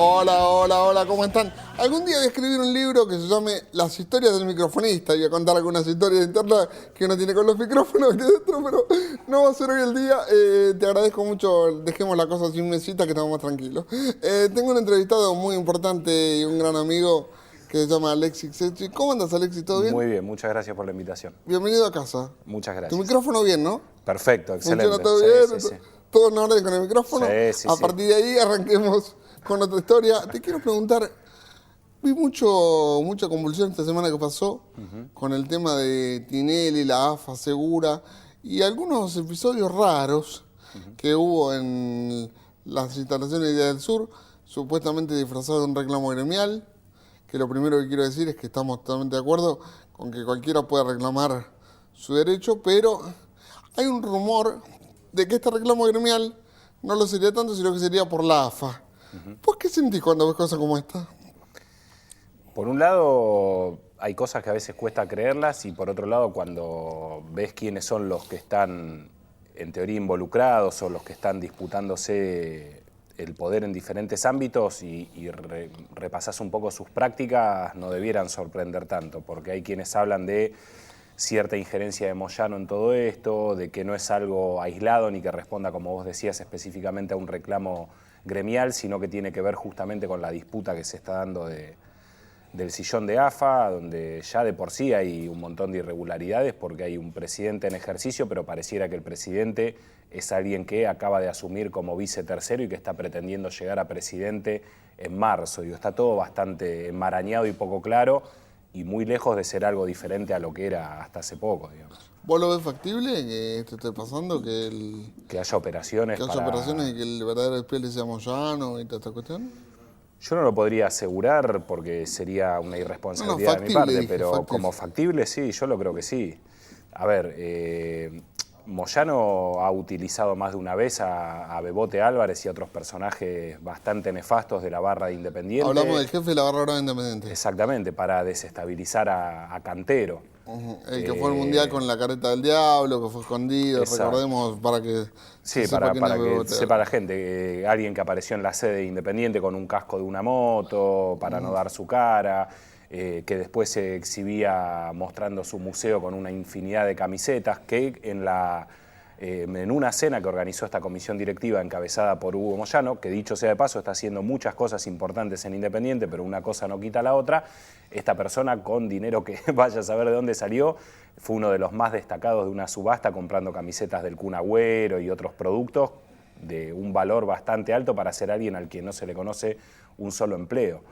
Hola, hola, hola, ¿cómo están? Algún día voy a escribir un libro que se llame Las historias del microfonista y voy a contar algunas historias internas que uno tiene con los micrófonos aquí dentro, pero no va a ser hoy el día. Te agradezco mucho, dejemos la cosa sin mesita que estamos más tranquilos. Tengo un entrevistado muy importante y un gran amigo que se llama Alexis Sechi. ¿Cómo andas, Alexis? ¿Todo bien? Muy bien, muchas gracias por la invitación. Bienvenido a casa. Muchas Tu gracias. micrófono bien, ¿no? Perfecto, ¿Funciona excelente. todo Sí, bien? sí, sí. ¿Todo en orden con el micrófono? Sí, sí, A sí. partir de ahí arranquemos con otra historia. Te quiero preguntar, vi mucha convulsión esta semana que pasó con el tema de Tinelli, la AFA Segura y algunos episodios raros que hubo en las instalaciones de Idea del Sur, supuestamente disfrazados de un reclamo gremial, que lo primero que quiero decir es que estamos totalmente de acuerdo con que cualquiera pueda reclamar su derecho, pero hay un rumor de que este reclamo gremial no lo sería tanto, sino que sería por la AFA. ¿Vos qué sentís cuando ves cosas como esta? Por un lado, hay cosas que a veces cuesta creerlas y por otro lado, cuando ves quiénes son los que están en teoría involucrados o los que están disputándose el poder en diferentes ámbitos y repasás un poco sus prácticas, no debieran sorprender tanto, porque hay quienes hablan de cierta injerencia de Moyano en todo esto, de que no es algo aislado ni que responda, como vos decías, específicamente a un reclamo gremial, sino que tiene que ver justamente con la disputa que se está dando del sillón de AFA, donde ya de por sí hay un montón de irregularidades porque hay un presidente en ejercicio, pero pareciera que el presidente es alguien que acaba de asumir como vice tercero y que está pretendiendo llegar a presidente en marzo. Y está todo bastante enmarañado y poco claro y muy lejos de ser algo diferente a lo que era hasta hace poco, digamos. ¿Vos lo ves factible que esto esté pasando? Que haya operaciones Que haya operaciones y que el verdadero despiole sea Moyano y toda esta cuestión? Yo no lo podría asegurar porque sería una No, irresponsabilidad de mi factible, parte, dije, pero factible. como factible sí, yo lo creo que sí. A ver, Moyano ha utilizado más de una vez a Bebote Álvarez y a otros personajes bastante nefastos de la barra de Independiente. Hablamos del jefe de la barra brava independiente. Exactamente, para desestabilizar a Cantero. El que fue al mundial con la careta del diablo, que fue escondido, Exacto. recordemos para que Sí, se sepa para quién es que Bebote. sepa la gente, alguien que apareció en la sede de Independiente con un casco de una moto para no dar su cara, que después se exhibía mostrando su museo con una infinidad de camisetas, que en una cena que organizó esta comisión directiva encabezada por Hugo Moyano, que dicho sea de paso está haciendo muchas cosas importantes en Independiente, pero una cosa no quita la otra, esta persona con dinero que vaya a saber de dónde salió, fue uno de los más destacados de una subasta comprando camisetas del Kun Agüero y otros productos de un valor bastante alto para ser alguien al que no se le conoce un solo empleo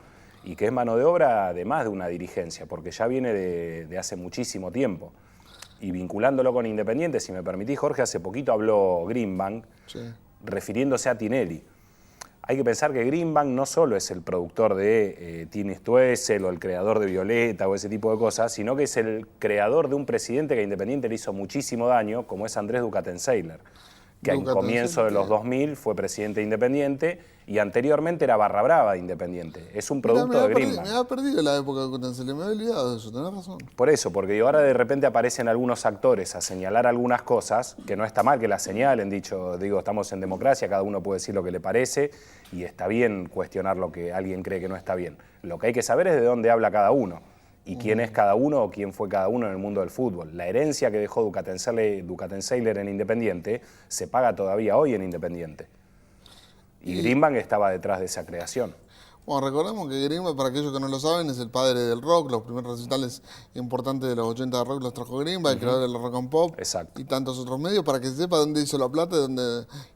y que es mano de obra de más de una dirigencia, porque ya viene de hace muchísimo tiempo. Y vinculándolo con Independiente, si me permitís, Jorge, hace poquito habló Greenbank, Sí. refiriéndose a Tinelli. Hay que pensar que Greenbank no solo es el productor de Tini Stoessel o el creador de Violeta o ese tipo de cosas, sino que es el creador de un presidente que a Independiente le hizo muchísimo daño, como es Andrés Ducatenseiler, que en comienzo de los 2000 fue presidente de Independiente y anteriormente era barra brava de Independiente. Es un producto de Greenbank. Me había perdido la época de Ducatenseiler, me había olvidado de eso, tenés razón. Por eso, porque ahora de repente aparecen algunos actores a señalar algunas cosas, que no está mal que las señalen, digo, estamos en democracia, cada uno puede decir lo que le parece y está bien cuestionar lo que alguien cree que no está bien. Lo que hay que saber es de dónde habla cada uno y quién es cada uno o quién fue cada uno en el mundo del fútbol. La herencia que dejó Ducatenseiler en Independiente se paga todavía hoy en Independiente. Y Greenbank estaba detrás de esa creación. Bueno, recordemos que Greenbank, para aquellos que no lo saben, es el padre del rock. Los primeros recitales importantes de los 80 de rock los trajo Greenbank, el creador del rock and pop. Exacto. Y tantos otros medios, para que se sepa dónde hizo la plata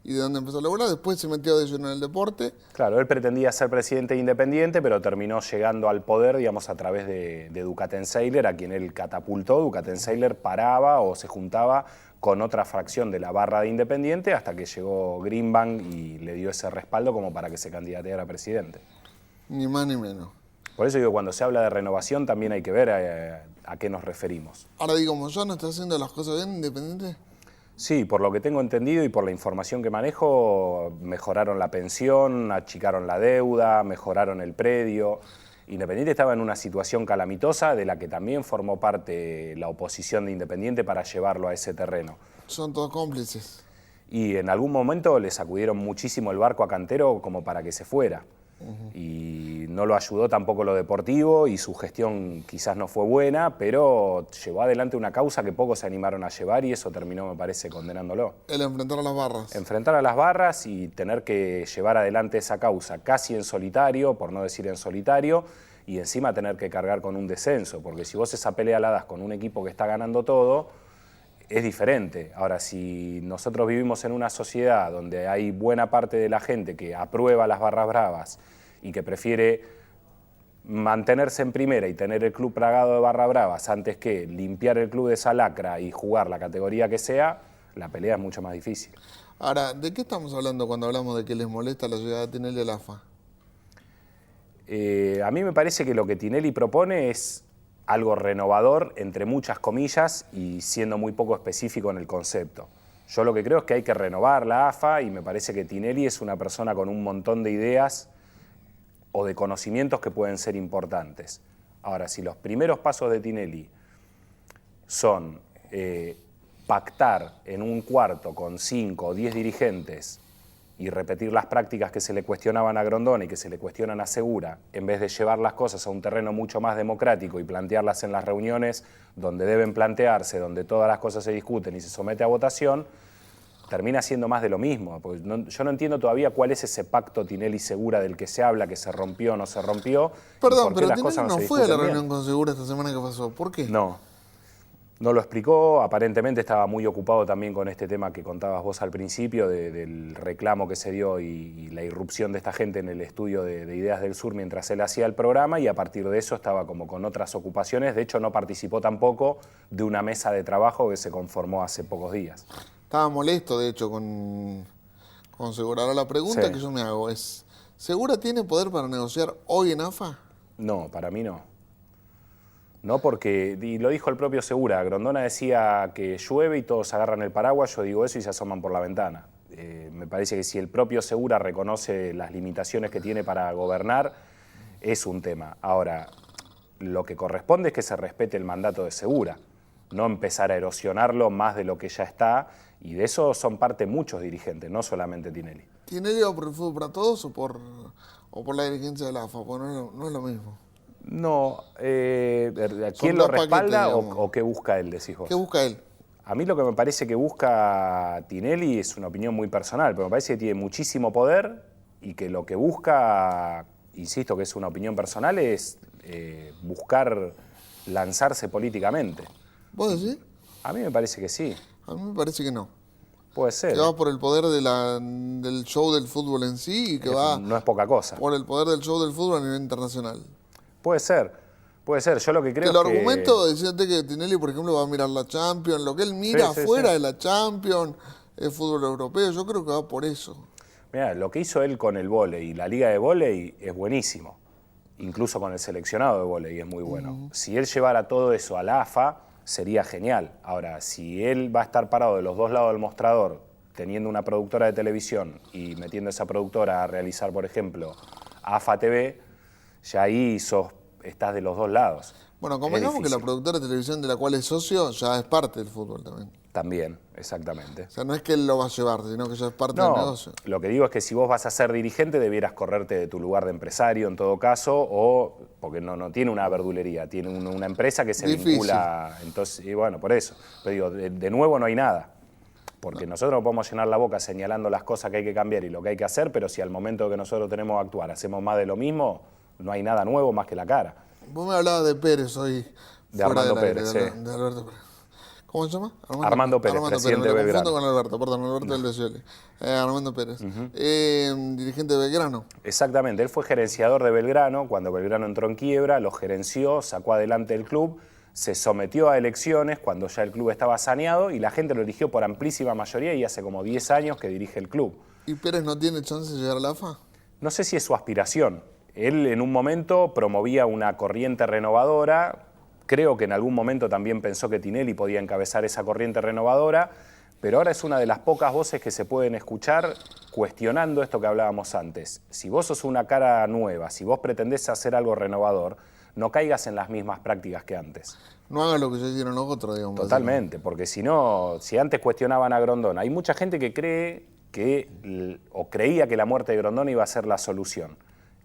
y de dónde empezó a laburar. Después se metió de lleno en el deporte. Claro, él pretendía ser presidente Independiente, pero terminó llegando al poder, digamos, a través de Ducatenseiler, a quien él catapultó. Ducatenseiler paraba o se juntaba con otra fracción de la barra de Independiente hasta que llegó Greenbank y le dio ese respaldo como para que se candidateara a presidente. Ni más ni menos. Por eso digo, cuando se habla de renovación también hay que ver a qué nos referimos. Ahora digo, ¿Moyano está haciendo las cosas bien Independiente? Sí, por lo que tengo entendido y por la información que manejo, mejoraron la pensión, achicaron la deuda, mejoraron el predio. Independiente estaba en una situación calamitosa de la que también formó parte la oposición de Independiente para llevarlo a ese terreno. Son todos cómplices. Y en algún momento le sacudieron muchísimo el barco a Cantero como para que se fuera. Y no lo ayudó tampoco lo deportivo y su gestión quizás no fue buena, pero llevó adelante una causa que pocos se animaron a llevar y eso terminó, me parece, condenándolo. El enfrentar a las barras. Enfrentar a las barras y tener que llevar adelante esa causa casi en solitario, por no decir en solitario, y encima tener que cargar con un descenso, porque si vos esa pelea la das con un equipo que está ganando todo, es diferente. Ahora, si nosotros vivimos en una sociedad donde hay buena parte de la gente que aprueba las barras bravas y que prefiere mantenerse en primera y tener el club plagado de barras bravas antes que limpiar el club de esa lacra y jugar la categoría que sea, la pelea es mucho más difícil. Ahora, ¿de qué estamos hablando cuando hablamos de que les molesta la llegada de Tinelli a la AFA? A mí me parece que lo que Tinelli propone es algo renovador, entre muchas comillas, y siendo muy poco específico en el concepto. Yo lo que creo es que hay que renovar la AFA y me parece que Tinelli es una persona con un montón de ideas o de conocimientos que pueden ser importantes. Ahora, si los primeros pasos de Tinelli son pactar en un cuarto con 5 o 10 dirigentes y repetir las prácticas que se le cuestionaban a Grondona y que se le cuestionan a Segura, en vez de llevar las cosas a un terreno mucho más democrático y plantearlas en las reuniones donde deben plantearse, donde todas las cosas se discuten y se somete a votación, termina siendo más de lo mismo. Porque yo no entiendo todavía cuál es ese pacto Tinelli-Segura del que se habla, que se rompió o no se rompió. Perdón, pero Tinelli no fue a la reunión con Segura esta semana que pasó. ¿Por qué? No lo explicó, aparentemente estaba muy ocupado también con este tema que contabas vos al principio, del reclamo que se dio y la irrupción de esta gente en el estudio de Ideas del Sur mientras él hacía el programa, y a partir de eso estaba como con otras ocupaciones. De hecho, no participó tampoco de una mesa de trabajo que se conformó hace pocos días. Estaba molesto, de hecho, con Segura. Ahora la pregunta que yo me hago es, ¿Segura tiene poder para negociar hoy en AFA? No, para mí no. No, porque, y lo dijo el propio Segura, Grondona decía que llueve y todos agarran el paraguas, yo digo eso y se asoman por la ventana. Me parece que si el propio Segura reconoce las limitaciones que tiene para gobernar, es un tema. Ahora, lo que corresponde es que se respete el mandato de Segura, no empezar a erosionarlo más de lo que ya está, y de eso son parte muchos dirigentes, no solamente Tinelli. ¿Tinelli va por el fútbol para todos o por la dirigencia de la AFA? Porque no es lo mismo. No, ¿quién lo respalda o qué busca él, decís vos? ¿Qué busca él? A mí lo que me parece que busca Tinelli es una opinión muy personal, pero me parece que tiene muchísimo poder y que lo que busca, insisto que es una opinión personal, es buscar lanzarse políticamente. ¿Vos decís? A mí me parece que sí. A mí me parece que no. Puede ser. Que va por el poder del show del fútbol en sí y que va... No es poca cosa. Por el poder del show del fútbol a nivel internacional. Puede ser. Yo lo que creo es que... El argumento, decíate que Tinelli, por ejemplo, va a mirar la Champions, lo que él mira afuera de la Champions, el fútbol europeo, yo creo que va por eso. Mirá, lo que hizo él con el vóley y la liga de vóley es buenísimo. Incluso con el seleccionado de vóley es muy bueno. Si él llevara todo eso a la AFA, sería genial. Ahora, si él va a estar parado de los dos lados del mostrador, teniendo una productora de televisión y metiendo esa productora a realizar, por ejemplo, AFA TV, ya ahí estás de los dos lados. Bueno, convengamos que la productora de televisión de la cual es socio ya es parte del fútbol también. También, exactamente. O sea, no es que él lo va a llevar, sino que ya es parte del negocio. Lo que digo es que si vos vas a ser dirigente, debieras correrte de tu lugar de empresario en todo caso, o porque no tiene una verdulería, tiene una empresa que se vincula. Entonces, y bueno, por eso. Pero digo, de nuevo no hay nada. Porque nosotros no podemos llenar la boca señalando las cosas que hay que cambiar y lo que hay que hacer, pero si al momento que nosotros tenemos que actuar hacemos más de lo mismo, no hay nada nuevo más que la cara. Vos me hablabas de Pérez hoy. De Armando Pérez, sí. De Alberto Pérez. ¿Cómo se llama? Armando Pérez, presidente de Belgrano. Me confundo con Alberto, perdón, Alberto del Becioli. Armando Pérez, dirigente de Belgrano. Exactamente, él fue gerenciador de Belgrano, cuando Belgrano entró en quiebra, lo gerenció, sacó adelante el club, se sometió a elecciones cuando ya el club estaba saneado y la gente lo eligió por amplísima mayoría y hace como 10 años que dirige el club. ¿Y Pérez no tiene chance de llegar a la AFA? No sé si es su aspiración. Él en un momento promovía una corriente renovadora, creo que en algún momento también pensó que Tinelli podía encabezar esa corriente renovadora, pero ahora es una de las pocas voces que se pueden escuchar cuestionando esto que hablábamos antes. Si vos sos una cara nueva, si vos pretendés hacer algo renovador, no caigas en las mismas prácticas que antes. No hagas lo que ya hicieron los otros, digamos. Totalmente, porque si no, si antes cuestionaban a Grondona, hay mucha gente que cree o creía que la muerte de Grondona iba a ser la solución.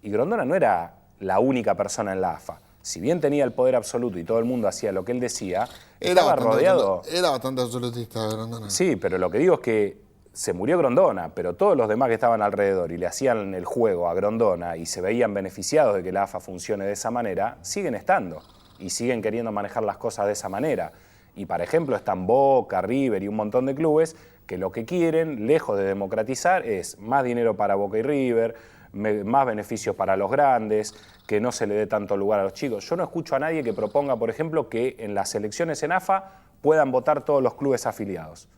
Y Grondona no era la única persona en la AFA. Si bien tenía el poder absoluto y todo el mundo hacía lo que él decía, estaba rodeado... Era bastante absolutista Grondona. Sí, pero lo que digo es que se murió Grondona, pero todos los demás que estaban alrededor y le hacían el juego a Grondona y se veían beneficiados de que la AFA funcione de esa manera, siguen estando y siguen queriendo manejar las cosas de esa manera. Y, por ejemplo, están Boca, River y un montón de clubes que lo que quieren, lejos de democratizar, es más dinero para Boca y River, más beneficios para los grandes, que no se le dé tanto lugar a los chicos. Yo no escucho a nadie que proponga, por ejemplo, que en las elecciones en AFA puedan votar todos los clubes afiliados.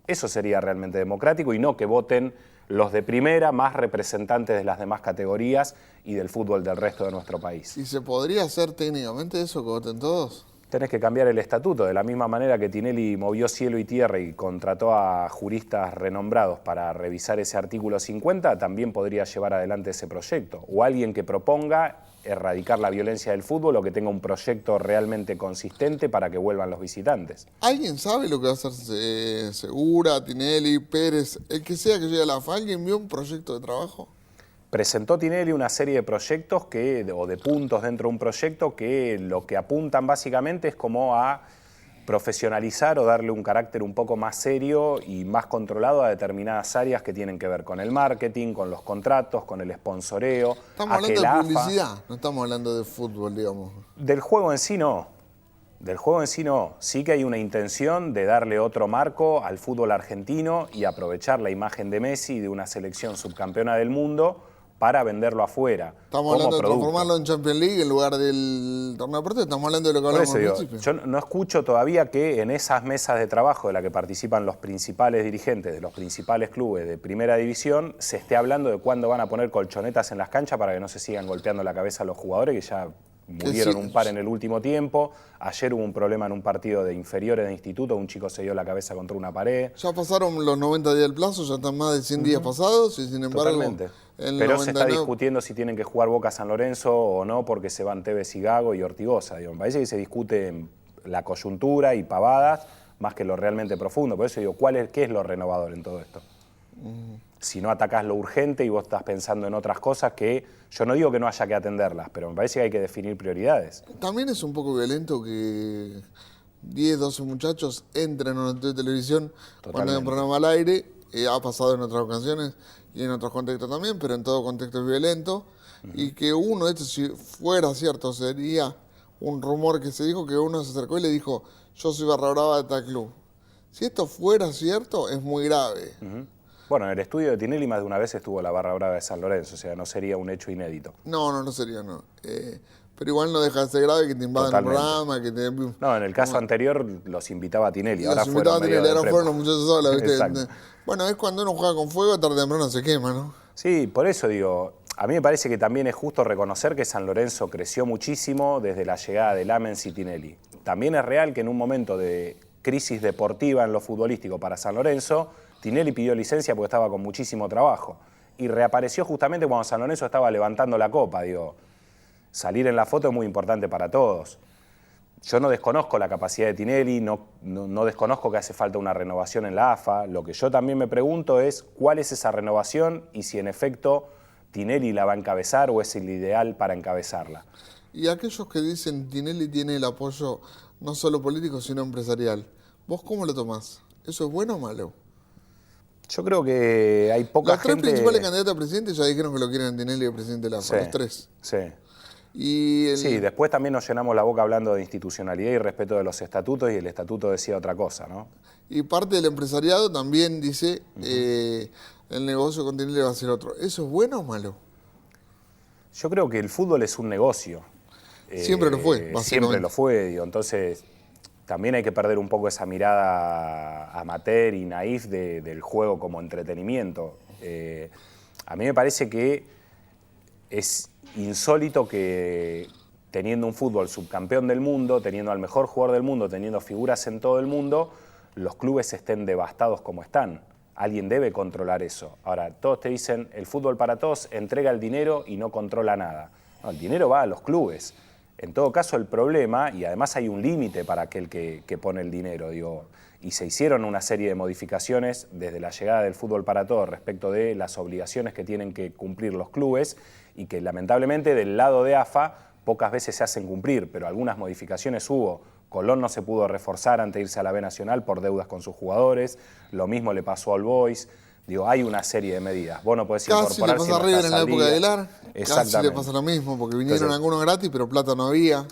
Eso sería realmente democrático y no que voten los de primera más representantes de las demás categorías y del fútbol del resto de nuestro país. ¿Y se podría hacer técnicamente eso, que voten todos? Tenés que cambiar el estatuto, de la misma manera que Tinelli movió cielo y tierra y contrató a juristas renombrados para revisar ese artículo 50, también podría llevar adelante ese proyecto. O alguien que proponga erradicar la violencia del fútbol o que tenga un proyecto realmente consistente para que vuelvan los visitantes. ¿Alguien sabe lo que va a hacer Segura, Tinelli, Pérez, el que sea que llegue a la AFA? ¿Alguien vio un proyecto de trabajo? Presentó Tinelli una serie de proyectos o de puntos dentro de un proyecto que lo que apuntan básicamente es como a profesionalizar o darle un carácter un poco más serio y más controlado a determinadas áreas que tienen que ver con el marketing, con los contratos, con el sponsoreo. Estamos hablando de publicidad, no estamos hablando de fútbol, digamos. Del juego en sí no. Del juego en sí no. Sí que hay una intención de darle otro marco al fútbol argentino y aprovechar la imagen de Messi y de una selección subcampeona del mundo para venderlo afuera. Estamos hablando de transformarlo en Champions League en lugar del torneo deportivo. Estamos hablando de lo que hablamos al principio. Yo no escucho todavía que en esas mesas de trabajo de las que participan los principales dirigentes de los principales clubes de primera división se esté hablando de cuándo van a poner colchonetas en las canchas para que no se sigan golpeando la cabeza a los jugadores, que ya murieron un par en el último tiempo. Ayer hubo un problema en un partido de inferiores de instituto, un chico se dio la cabeza contra una pared. Ya pasaron los 90 días del plazo, ya están más de 100 días pasados y sin embargo... Totalmente. Pero se está discutiendo si tienen que jugar Boca San Lorenzo o no porque se van Tevez y Gago y Ortigosa. Digo, me parece que se discute la coyuntura y pavadas más que lo realmente profundo. Por eso digo, ¿qué es lo renovador en todo esto? Si no atacás lo urgente y vos estás pensando en otras cosas que yo no digo que no haya que atenderlas, pero me parece que hay que definir prioridades. También es un poco violento que 10, 12 muchachos entren a una televisión cuando hay un programa al aire. Ha pasado en otras ocasiones y en otros contextos también, pero en todo contexto es violento. Y que uno de estos, si fuera cierto, sería un rumor que se dijo que uno se acercó y le dijo, yo soy barra brava de tal club. Si esto fuera cierto, es muy grave. Bueno, en el estudio de Tinelli más de una vez estuvo la barra brava de San Lorenzo, o sea, no sería un hecho inédito. No sería, no. Pero igual no deja de ser grave que te invadan el programa, que te... No, en el caso anterior los invitaba a Tinelli, ahora fueron los muchachos solos, ¿viste? Exacto. Bueno, es cuando uno juega con fuego, tarde o temprano se quema, ¿no? Sí, por eso digo, a mí me parece que también es justo reconocer que San Lorenzo creció muchísimo desde la llegada de Lamens y Tinelli. También es real que en un momento de crisis deportiva en lo futbolístico para San Lorenzo, Tinelli pidió licencia porque estaba con muchísimo trabajo y reapareció justamente cuando San Lorenzo estaba levantando la copa. Digo, salir en la foto es muy importante para todos. Yo no desconozco la capacidad de Tinelli, no desconozco que hace falta una renovación en la AFA. Lo que yo también me pregunto es cuál es esa renovación y si en efecto Tinelli la va a encabezar o es el ideal para encabezarla. Y aquellos que dicen Tinelli tiene el apoyo no solo político sino empresarial, ¿vos cómo lo tomás? ¿Eso es bueno o malo? Yo creo que hay poca gente... Los tres principales candidatos a presidente ya dijeron que lo quieren a Tinelli de presidente de la AFA, los tres. Sí. Sí, después también nos llenamos la boca hablando de institucionalidad y respeto de los estatutos y el estatuto decía otra cosa, ¿no? Y parte del empresariado también dice el negocio con Tinelli va a ser otro. ¿Eso es bueno o malo? Yo creo que el fútbol es un negocio. Siempre lo fue, básicamente. Siempre lo fue, digo. Entonces también hay que perder un poco esa mirada amateur y naif del juego como entretenimiento. A mí me parece que es insólito que teniendo un fútbol subcampeón del mundo, teniendo al mejor jugador del mundo, teniendo figuras en todo el mundo, los clubes estén devastados como están. Alguien debe controlar eso. Ahora, todos te dicen, el fútbol para todos entrega el dinero y no controla nada. No, el dinero va a los clubes. En todo caso, el problema, y además hay un límite para aquel que pone el dinero, digo, y se hicieron una serie de modificaciones desde la llegada del fútbol para todos respecto de las obligaciones que tienen que cumplir los clubes y que lamentablemente del lado de AFA pocas veces se hacen cumplir, pero algunas modificaciones hubo. Colón no se pudo reforzar antes de irse a la B Nacional por deudas con sus jugadores, lo mismo le pasó al Boys. Digo, hay una serie de medidas. Vos no podés incorporar Casi le pasa a River en la época de Aguilar, casi le pasa lo mismo, porque vinieron algunos gratis, pero plata no había.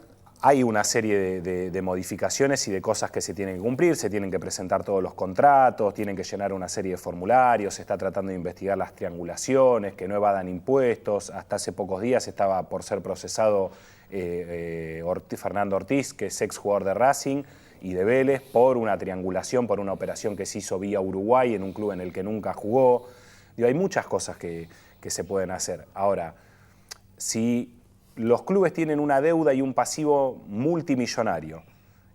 Hay una serie de modificaciones y de cosas que se tienen que cumplir, se tienen que presentar todos los contratos, tienen que llenar una serie de formularios, se está tratando de investigar las triangulaciones, que no evadan impuestos. Hasta hace pocos días estaba por ser procesado Fernando Ortiz, que es exjugador de Racing y de Vélez, por una triangulación, por una operación que se hizo vía Uruguay en un club en el que nunca jugó. Digo, hay muchas cosas que se pueden hacer. Ahora, si los clubes tienen una deuda y un pasivo multimillonario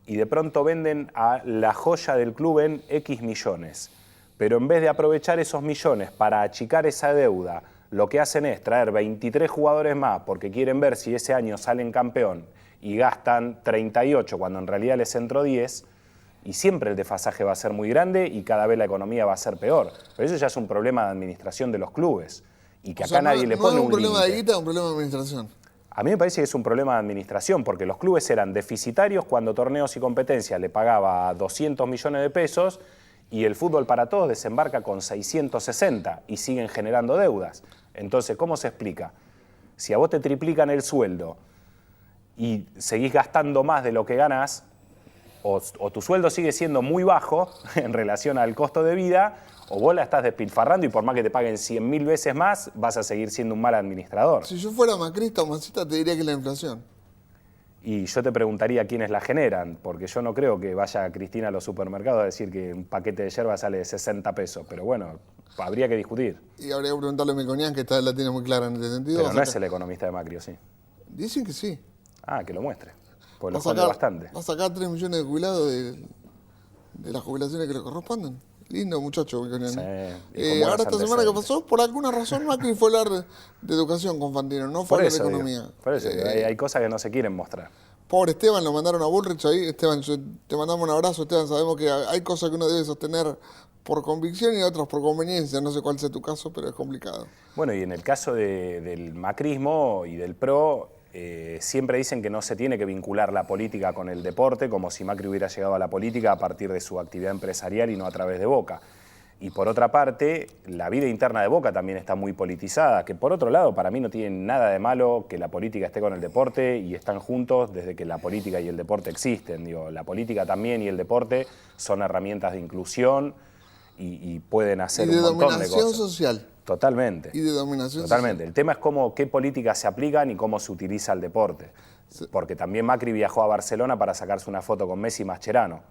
y de pronto venden a la joya del club en X millones, pero en vez de aprovechar esos millones para achicar esa deuda, lo que hacen es traer 23 jugadores más porque quieren ver si ese año salen campeón y gastan 38 cuando en realidad les entró 10, y siempre el desfasaje va a ser muy grande y cada vez la economía va a ser peor. Pero eso ya es un problema de administración de los clubes y que acá nadie le pone un límite. No es un problema de guita, es un problema de administración. A mí me parece que es un problema de administración, porque los clubes eran deficitarios cuando torneos y competencias le pagaba 200 millones de pesos y el fútbol para todos desembarca con 660 y siguen generando deudas. Entonces, ¿cómo se explica? Si a vos te triplican el sueldo y seguís gastando más de lo que ganás, o tu sueldo sigue siendo muy bajo en relación al costo de vida, o vos la estás despilfarrando y por más que te paguen 100.000 veces más, vas a seguir siendo un mal administrador. Si yo fuera macrista o masista, te diría que la inflación. Y yo te preguntaría quiénes la generan, porque yo no creo que vaya Cristina a los supermercados a decir que un paquete de yerba sale de 60 pesos, pero bueno, habría que discutir. Y habría que preguntarle a Melconian, que la tiene muy clara en este sentido. Pero no es el economista de Macri, ¿o sí? Dicen que sí. Ah, que lo muestre, pues lo esconde bastante. Va a sacar 3 millones de jubilados de las jubilaciones que le corresponden. Lindo muchacho, Melconian. Sí, ahora esta semana que pasó, por alguna razón Macri fue a hablar de educación con Fantino, no fue a hablar de economía. Por eso, hay cosas que no se quieren mostrar. Pobre Esteban, lo mandaron a Bullrich ahí. Esteban, te mandamos un abrazo, Esteban. Sabemos que hay cosas que uno debe sostener por convicción y otras por conveniencia. No sé cuál sea tu caso, pero es complicado. Bueno, y en el caso del macrismo y del PRO, siempre dicen que no se tiene que vincular la política con el deporte, como si Macri hubiera llegado a la política a partir de su actividad empresarial y no a través de Boca. Y por otra parte, la vida interna de Boca también está muy politizada, que por otro lado para mí no tiene nada de malo que la política esté con el deporte y están juntos desde que la política y el deporte existen. Digo, la política también y el deporte son herramientas de inclusión y pueden hacer un montón de cosas. Y de dominación social. Totalmente. Y de dominación Totalmente. social. El tema es qué políticas se aplican y cómo se utiliza el deporte. Porque también Macri viajó a Barcelona para sacarse una foto con Messi y Mascherano.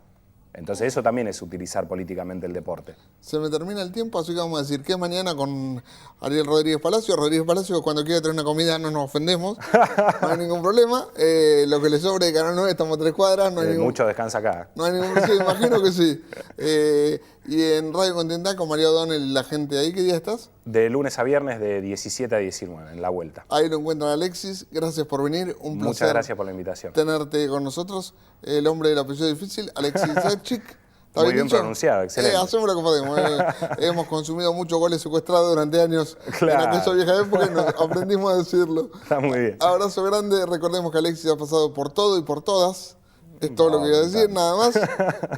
Entonces eso también es utilizar políticamente el deporte. Se me termina el tiempo, así que vamos a decir que mañana con Ariel Rodríguez Palacio. Rodríguez Palacio, cuando quiera traer una comida no nos ofendemos, no hay ningún problema. Lo que le sobre de Canal 9, estamos a 3 cuadras. No hay mucho descansa acá. No hay ningún problema, sí, imagino que sí. Y en Radio Continental con María O'Donnell, la gente ahí, ¿qué día estás? De lunes a viernes de 17 a 19, en la vuelta. Ahí lo encuentran Alexis, gracias por venir, un placer. Muchas gracias por la invitación. Tenerte con nosotros, el hombre del apellido difícil, Alexis Sechik. Muy bien pronunciado, excelente. Hacemos lo que podemos. Hemos consumido muchos goles secuestrados durante años en aquella vieja época y nos aprendimos a decirlo. Está muy bien. Abrazo grande, recordemos que Alexis ha pasado por todo y por todas. Es todo lo que voy a decir, nada más.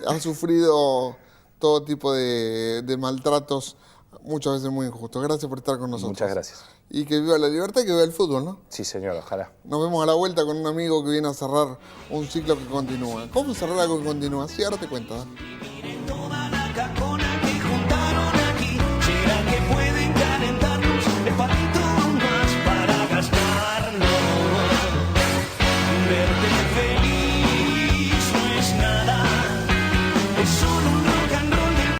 Ha sufrido todo tipo de maltratos, muchas veces muy injustos. Gracias por estar con nosotros. Muchas gracias. Y que viva la libertad y que viva el fútbol, ¿no? Sí, señor, ojalá. Nos vemos a la vuelta con un amigo que viene a cerrar un ciclo que continúa. ¿Cómo cerrar algo que continúa? Sí, ahora te cuento.